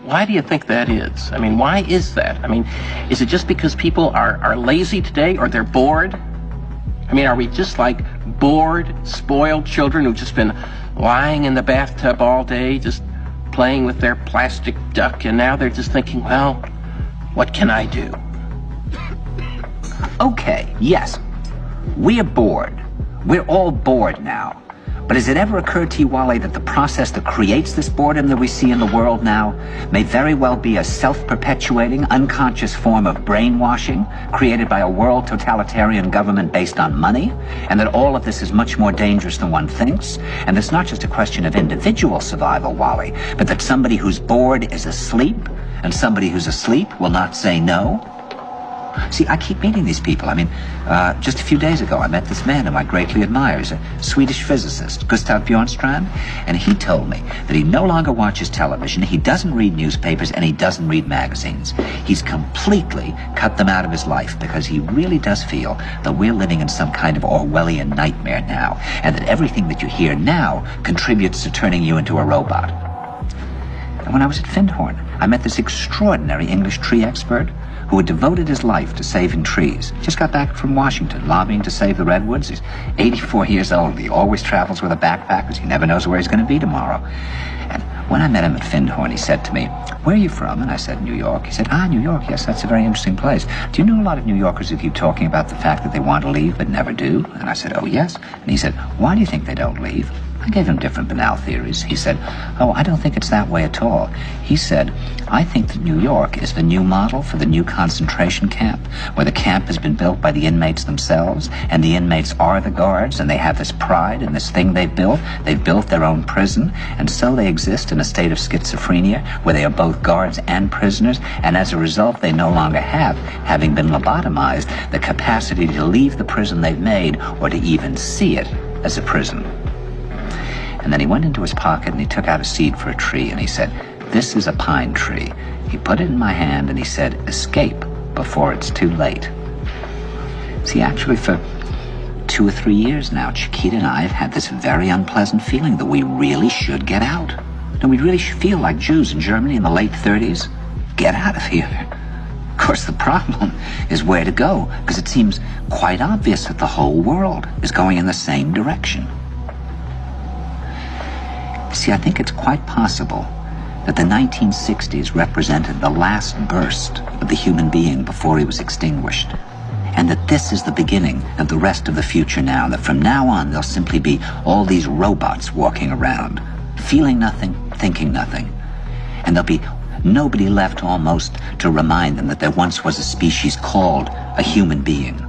Why do you think that is? I mean, why is that? I mean, is it just because people are lazy today, or they're bored? I mean, are we just like bored, spoiled children who've just been lying in the bathtub all day, just playing with their plastic duck, and now they're just thinking, well, what can I do? Okay, yes, we are bored. We're all bored now. But has it ever occurred to you, Wally, that the process that creates this boredom that we see in the world now may very well be a self-perpetuating, unconscious form of brainwashing created by a world totalitarian government based on money, and that all of this is much more dangerous than one thinks, and it's not just a question of individual survival, Wally, but that somebody who's bored is asleep, and somebody who's asleep will not say no? See, I keep meeting these people. I mean, just a few days ago, I met this man whom I greatly admire. He's a Swedish physicist, Gustav Bjornstrand, and he told me that he no longer watches television, he doesn't read newspapers, and he doesn't read magazines. He's completely cut them out of his life because he really does feel that we're living in some kind of Orwellian nightmare now, and that everything that you hear now contributes to turning you into a robot. And when I was at Findhorn, I met this extraordinary English tree expert who had devoted his life to saving trees. Just got back from Washington, lobbying to save the redwoods. He's 84 years old. He always travels with a backpack because he never knows where he's going to be tomorrow. And when I met him at Findhorn, he said to me, "Where are you from?" And I said, "New York." He said, "New York, yes, that's a very interesting place. Do you know a lot of New Yorkers who keep talking about the fact that they want to leave but never do?" And I said, "Oh, yes." And he said, "Why do you think they don't leave?" I gave him different banal theories. He said, "Oh, I don't think it's that way at all." He said, "I think that New York is the new model for the new concentration camp, where the camp has been built by the inmates themselves, and the inmates are the guards, and they have this pride in this thing they've built. They've built their own prison, and so they exist in a state of schizophrenia, where they are both guards and prisoners, and as a result, they no longer have, having been lobotomized, the capacity to leave the prison they've made, or to even see it as a prison." And then he went into his pocket and he took out a seed for a tree and he said, "This is a pine tree." He put it in my hand and he said, "Escape before it's too late." See, actually for 2 or 3 years now, Chiquita and I have had this very unpleasant feeling that we really should get out. And we really feel like Jews in Germany in the late 30s. Get out of here. Of course, the problem is where to go, because it seems quite obvious that the whole world is going in the same direction. See, I think it's quite possible that the 1960s represented the last burst of the human being before he was extinguished, and that this is the beginning of the rest of the future now, that from now on there'll simply be all these robots walking around, feeling nothing, thinking nothing, and there'll be nobody left almost to remind them that there once was a species called a human being,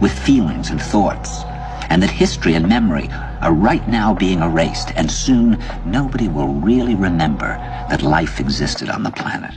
with feelings and thoughts, and that history and memory are right now being erased, and soon nobody will really remember that life existed on the planet.